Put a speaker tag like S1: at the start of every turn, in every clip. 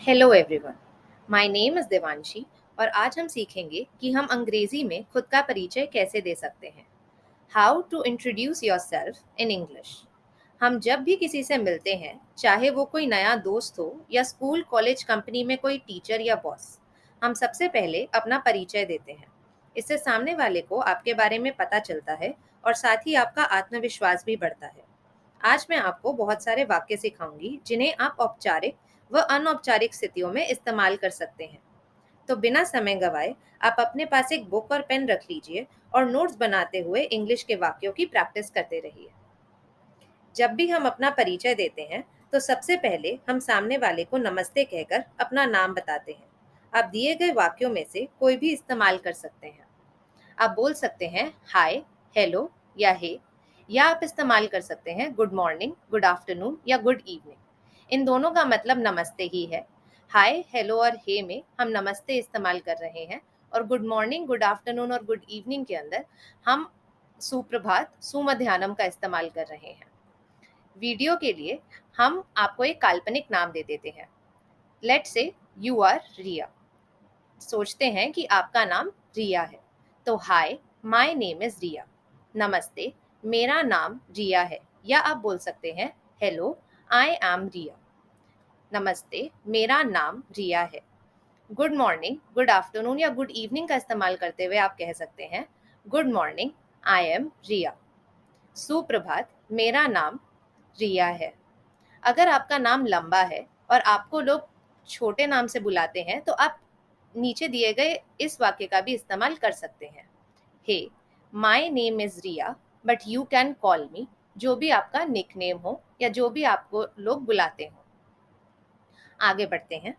S1: Hello everyone, my name is Devanshi और आज हम सीखेंगे कि हम अंग्रेजी में खुद का परिचय कैसे दे सकते हैं। How to introduce yourself in English. हम जब भी किसी से मिलते हैं, चाहे वो कोई नया दोस्त हो या स्कूल, कॉलेज, कंपनी में कोई टीचर या बॉस, हम सबसे पहले अपना परिचय देते हैं। इससे सामने वाले को आपके बारे में पता चलता है और साथ ही आपका आत्मविश्वास भी बढ़ता है। आज मैं आपको बहुत सारे वाक्य सिखाऊंगी जिन्हें आप औपचारिक व अनौपचारिक स्थितियों में इस्तेमाल कर सकते हैं। तो बिना समय गवाए आप अपने पास एक बुक और पेन रख लीजिए और नोट्स बनाते हुए इंग्लिश के वाक्यों की प्रैक्टिस करते रहिए। जब भी हम अपना परिचय देते हैं तो सबसे पहले हम सामने वाले को नमस्ते कहकर अपना नाम बताते हैं। आप दिए गए वाक्यों में से कोई भी इस्तेमाल कर सकते हैं। आप बोल सकते हैं हाय, हेलो या हे, या आप इस्तेमाल कर सकते हैं गुड मॉर्निंग, गुड आफ्टरनून या गुड इवनिंग। इन दोनों का मतलब नमस्ते ही है। हाय, हेलो और हे में हम नमस्ते इस्तेमाल कर रहे हैं और गुड मॉर्निंग, गुड आफ्टरनून और गुड इवनिंग के अंदर हम सुप्रभात, सुमध्याह्नम का इस्तेमाल कर रहे हैं। वीडियो के लिए हम आपको एक काल्पनिक नाम दे देते हैं। लेट्स से यू आर रिया। सोचते हैं कि आपका नाम रिया है, तो हाय, माय नेम इज रिया। नमस्ते, मेरा नाम रिया है। या आप बोल सकते हैं हेलो, आई एम रिया। नमस्ते, मेरा नाम रिया है। गुड मॉर्निंग, गुड आफ्टरनून या गुड इवनिंग का इस्तेमाल करते हुए आप कह सकते हैं गुड मॉर्निंग, आई एम रिया। सुप्रभात, मेरा नाम रिया है। अगर आपका नाम लंबा है और आपको लोग छोटे नाम से बुलाते हैं तो आप नीचे दिए गए इस वाक्य का भी इस्तेमाल कर सकते हैं। Hey, my name is Riya but you can call me. जो भी आपका निकनेम हो या जो भी आपको लोग बुलाते हो। आगे बढ़ते हैं।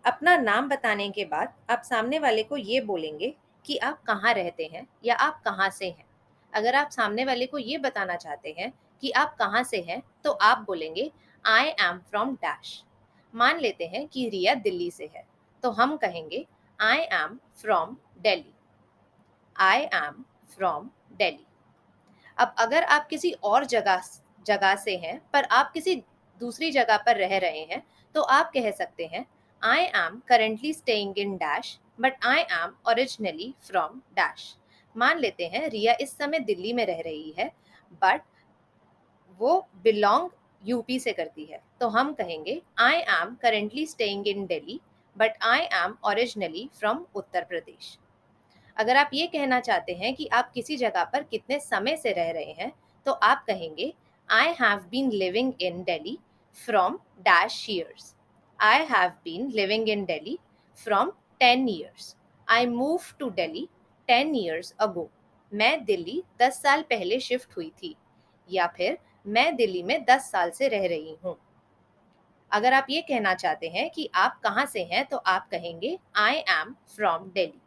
S1: अपना नाम बताने के बाद आप सामने वाले को ये बोलेंगे कि आप कहाँ रहते हैं या आप कहाँ से हैं। अगर आप सामने वाले को ये बताना चाहते हैं कि आप कहाँ से हैं तो आप बोलेंगे आई एम फ्रॉम डैश। मान लेते हैं कि रिया दिल्ली से है, तो हम कहेंगे I am from Delhi. I am from Delhi. अब अगर आप किसी और जगह जगह से हैं पर आप किसी दूसरी जगह पर रह रहे हैं तो आप कह सकते हैं आई am currently staying in dash but I am originally from dash. मान लेते हैं रिया इस समय दिल्ली में रह रही है बट वो बिलोंग यूपी से करती है, तो हम कहेंगे I am currently staying in Delhi but I am originally from Uttar Pradesh. अगर आप ये कहना चाहते हैं कि आप किसी जगह पर कितने समय से रह रहे हैं तो आप कहेंगे I have been living in Delhi from dash years. I have been living in Delhi from 10 years। I move to Delhi 10 years ago. मैं दिल्ली 10 साल पहले शिफ्ट हुई थी। या फिर मैं दिल्ली में 10 साल से रह रही हूँ। अगर आप ये कहना चाहते हैं कि आप कहाँ से हैं तो आप कहेंगे आई एम फ्रॉम दिल्ली।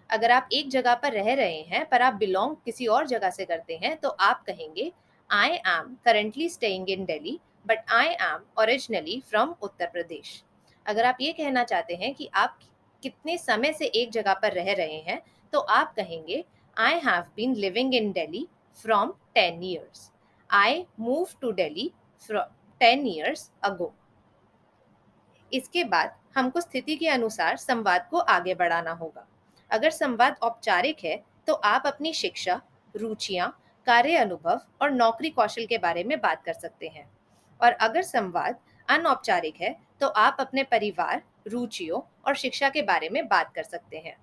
S1: अगर आप एक जगह पर रह रहे हैं पर आप बिलोंग किसी और जगह से करते हैं तो आप कहेंगे I am currently staying in Delhi but I am originally from Uttar Pradesh. अगर आप ये कहना चाहते हैं कि आप कितने समय से एक जगह पर रह रहे हैं तो आप कहेंगे I have been living in Delhi from 10 years। I move to Delhi from 10 years ago. इसके बाद हमको स्थिति के अनुसार संवाद को आगे बढ़ाना होगा। अगर संवाद औपचारिक है तो आप अपनी शिक्षा, रुचियां, कार्य अनुभव और नौकरी कौशल के बारे में बात कर सकते हैं। और अगर संवाद अनौपचारिक है तो आप अपने परिवार, रुचियों और शिक्षा के बारे में बात कर सकते हैं।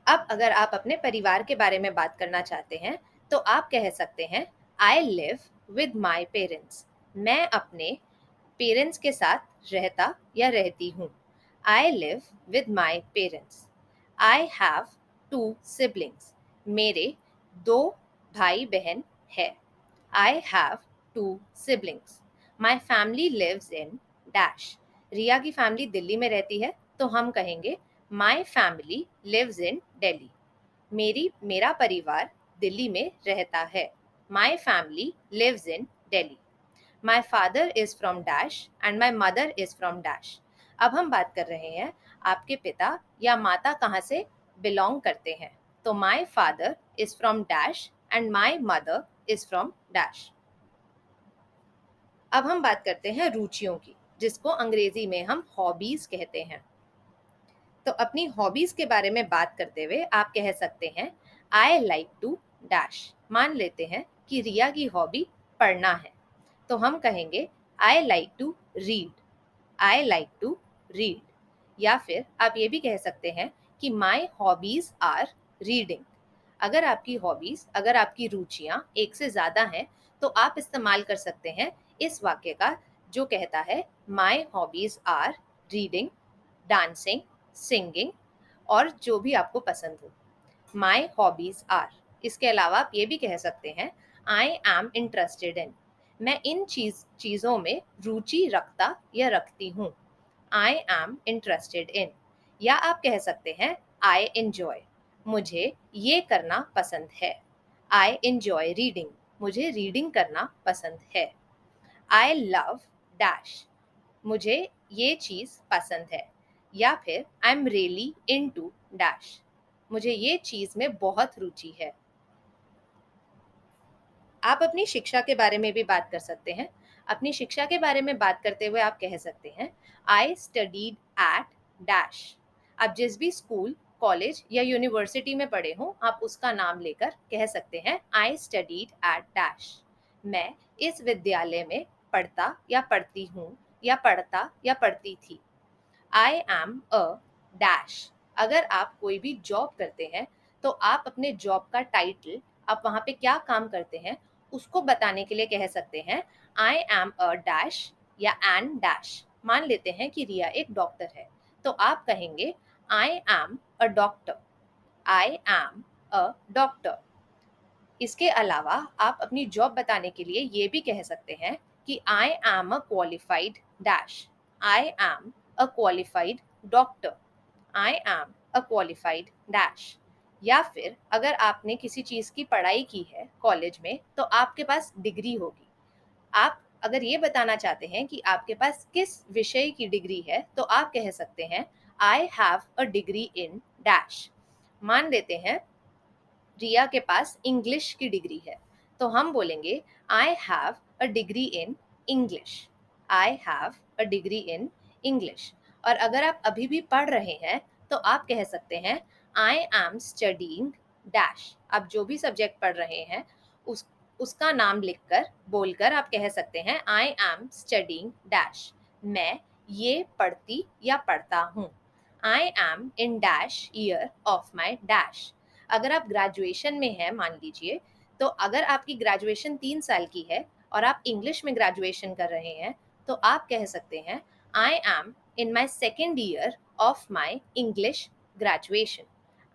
S1: अब अगर आप अपने परिवार के बारे में बात करना चाहते हैं तो आप कह सकते हैं I live with my parents. मैं अपने पेरेंट्स के साथ रहता या रहती हूँ। I live with my parents. I have 2 siblings। मेरे 2 भाई बहन है। I have 2 siblings। My family lives in dash. Riya की फैमिली दिल्ली में रहती है तो हम कहेंगे my family lives in Delhi. मेरा परिवार दिल्ली में रहता है। My family lives in Delhi. My father is from dash and my mother is from dash. अब हम बात कर रहे हैं आपके पिता या माता कहाँ से बिलोंग करते हैं, तो माई father is from dash and my mother is from dash. अब हम बात करते हैं रुचियों की। जिसको अंग्रेजी में हम हॉबीज कहते हैं। तो अपनी हॉबीज के बारे में बात करते हुए आप कह सकते हैं आई लाइक टू डैश। मान लेते हैं कि रिया की हॉबी पढ़ना है, तो हम कहेंगे I like to read. I like to read. या फिर आप ये भी कह सकते हैं कि माई हॉबीज आर रीडिंग। अगर आपकी रुचियां एक से ज़्यादा हैं तो आप इस्तेमाल कर सकते हैं इस वाक्य का जो कहता है my hobbies are reading, dancing, singing और जो भी आपको पसंद हो। My hobbies are. इसके अलावा आप ये भी कह सकते हैं आई एम इंटरेस्टेड इन। मैं इन चीज़ों में रुचि रखता या रखती हूँ। I am interested in. या आप कह सकते हैं आई एंजॉय। मुझे ये करना पसंद है। I enjoy reading. मुझे रीडिंग करना पसंद है। I love dash. मुझे ये चीज़ पसंद है। या फिर I am really into dash. मुझे ये चीज़ में बहुत रुचि है। आप अपनी शिक्षा के बारे में भी बात कर सकते हैं। अपनी शिक्षा के बारे में बात करते हुए आप कह सकते हैं आई स्टडीड एट डैश। आप जिस भी स्कूल, कॉलेज या यूनिवर्सिटी में पढ़े हों आप उसका नाम लेकर कह सकते हैं आई स्टडीड एट डैश। मैं इस विद्यालय में पढ़ता या पढ़ती हूँ या पढ़ता या पढ़ती थी। I am a dash. अगर आप कोई भी जॉब करते हैं तो आप अपने जॉब का टाइटल, आप वहाँ पे क्या काम करते हैं, उसको बताने के लिए कह सकते हैं आई एम अ डैश या एन डैश। मान लेते हैं कि रिया एक डॉक्टर है, तो आप कहेंगे I am a doctor. I am a doctor. इसके अलावा आप अपनी जॉब बताने के लिए ये भी कह सकते हैं कि I am a qualified dash. I am a qualified doctor. I am a qualified dash. या फिर अगर आपने किसी चीज़ की पढ़ाई की है कॉलेज में तो आपके पास डिग्री होगी। आप अगर ये बताना चाहते हैं कि आपके पास किस विषय की डिग्री है तो आप कह सकते हैं I have a degree in dash. मान लेते हैं रिया के पास इंग्लिश की डिग्री है, तो हम बोलेंगे I have a degree in English. I have a degree in English. और अगर आप अभी भी पढ़ रहे हैं तो आप कह सकते हैं आई एम स्टडीइंग डैश। आप जो भी सब्जेक्ट पढ़ रहे हैं उस उसका नाम लिखकर बोलकर आप कह सकते हैं आई एम स्टडीइंग डैश। मैं ये पढ़ती या पढ़ता हूँ। I am in dash year of my dash. अगर आप ग्रेजुएशन में हैं मान लीजिए, तो अगर आपकी ग्रेजुएशन 3 साल की है और आप इंग्लिश में ग्रेजुएशन कर रहे हैं तो आप कह सकते हैं I am in my second year of my English graduation.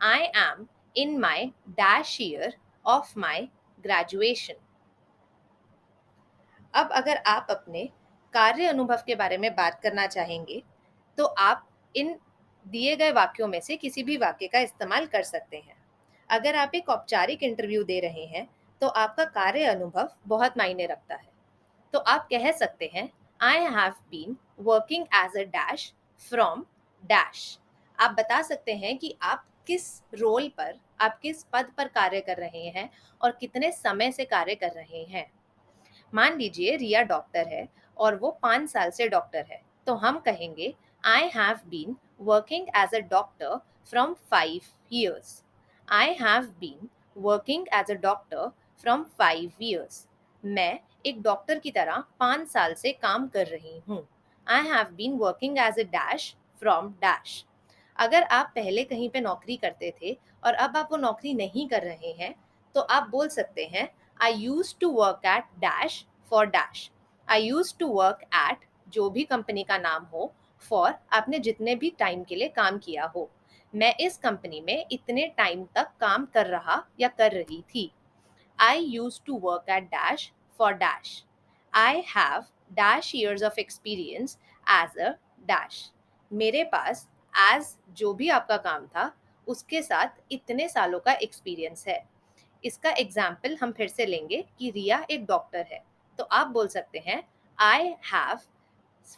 S1: I am in my dash year of my graduation. अब अगर आप अपने कार्य अनुभव के बारे में बात करना चाहेंगे तो आप इन दिए गए वाक्यों में से किसी भी वाक्य का इस्तेमाल कर सकते हैं। अगर आप एक औपचारिक इंटरव्यू दे रहे हैं तो आपका कार्य अनुभव बहुत मायने रखता है। तो आप कह सकते हैं I have been working as a dash from dash. आप बता सकते हैं कि आप किस रोल पर, आप किस पद पर कार्य कर रहे हैं और कितने समय से कार्य कर रहे हैं। मान लीजिए रिया डॉक्टर है और वो 5 साल से डॉक्टर है, तो हम कहेंगे I have been working as a doctor from 5 years। I have been working as a doctor from 5 years। मैं एक डॉक्टर की तरह 5 साल से काम कर रही हूँ। I have been working as a dash from dash. अगर आप पहले कहीं पे नौकरी करते थे और अब आप वो नौकरी नहीं कर रहे हैं तो आप बोल सकते हैं I use to work at dash for dash. I use to work at जो भी कंपनी का नाम हो, फॉर आपने जितने भी टाइम के लिए काम किया हो। मैं इस कंपनी में इतने टाइम तक काम कर रहा या कर रही थी। I use to work at dash for dash. I have dash years of experience as a dash. मेरे पास एज जो भी आपका काम था उसके साथ इतने सालों का एक्सपीरियंस है। इसका एग्जाम्पल हम फिर से लेंगे कि रिया एक डॉक्टर है, तो आप बोल सकते हैं I have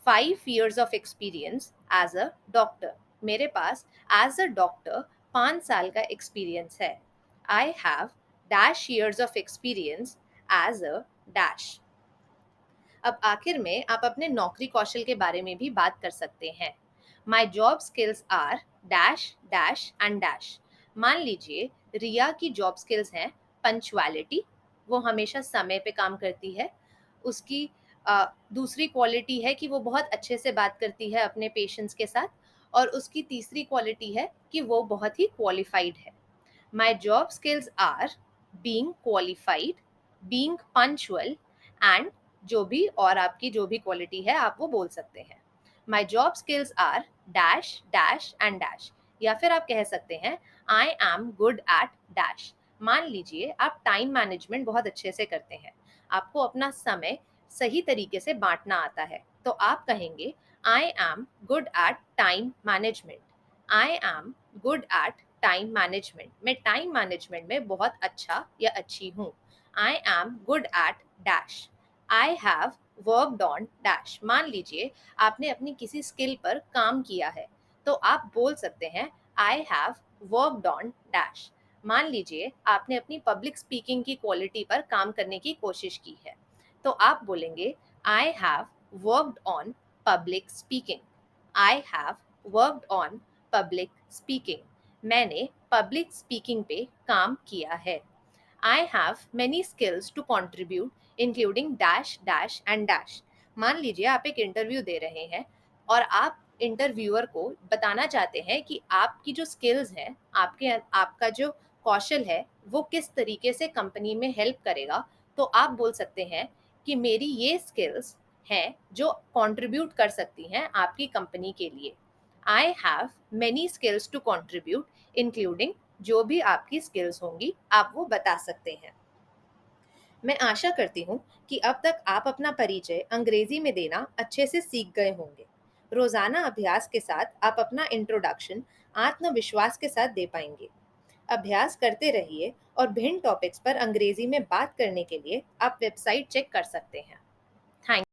S1: 5 years of experience as a doctor. मेरे पास एज अ डॉक्टर 5 साल का एक्सपीरियंस है। I have dash years of experience as a dash. अब आखिर में आप अपने नौकरी कौशल के बारे में भी बात कर सकते हैं। My job skills are dash dash and dash. मान लीजिए रिया की जॉब स्किल्स हैं पंचुअलिटी, वो हमेशा समय पे काम करती है। उसकी दूसरी क्वालिटी है कि वो बहुत अच्छे से बात करती है अपने पेशेंट्स के साथ। और उसकी तीसरी क्वालिटी है कि वो बहुत ही क्वालिफाइड है। My job skills are being qualified, being punctual and जो भी और आपकी जो भी क्वालिटी है आप वो बोल सकते हैं। My job skills are dash dash and dash, या फिर आप कह सकते हैं I am good at dash। मान लीजिए आप टाइम मैनेजमेंट बहुत अच्छे से करते हैं, आपको अपना समय सही तरीके से बांटना आता है, तो आप कहेंगे I am good at time management। I am good at time management, मैं टाइम मैनेजमेंट में बहुत अच्छा या अच्छी हूँ। I am good at dash, I have worked on dash. मान लीजिए आपने अपनी किसी स्किल पर काम किया है, तो आप बोल सकते हैं I have worked on dash. मान लीजिए आपने अपनी पब्लिक स्पीकिंग की क्वालिटी पर काम करने की कोशिश की है, तो आप बोलेंगे I have worked on public speaking. I have worked on public speaking, मैंने पब्लिक स्पीकिंग पे काम किया है। I have many skills to contribute including dash dash and dash. मान लीजिए आप एक इंटरव्यू दे रहे हैं और आप इंटरव्यूअर को बताना चाहते हैं कि आपकी जो स्किल्स हैं, आपका जो कौशल है वो किस तरीके से कंपनी में हेल्प करेगा। तो आप बोल सकते हैं कि मेरी ये स्किल्स हैं जो कंट्रीब्यूट कर सकती हैं आपकी कंपनी के लिए। I have many skills to contribute including, जो भी आपकी स्किल्स होंगी आप वो बता सकते हैं। मैं आशा करती हूँ कि अब तक आप अपना परिचय अंग्रेजी में देना अच्छे से सीख गए होंगे। रोजाना अभ्यास के साथ आप अपना इंट्रोडक्शन आत्मविश्वास के साथ दे पाएंगे। अभ्यास करते रहिए और भिन्न टॉपिक्स पर अंग्रेजी में बात करने के लिए आप वेबसाइट चेक कर सकते हैं। थैंक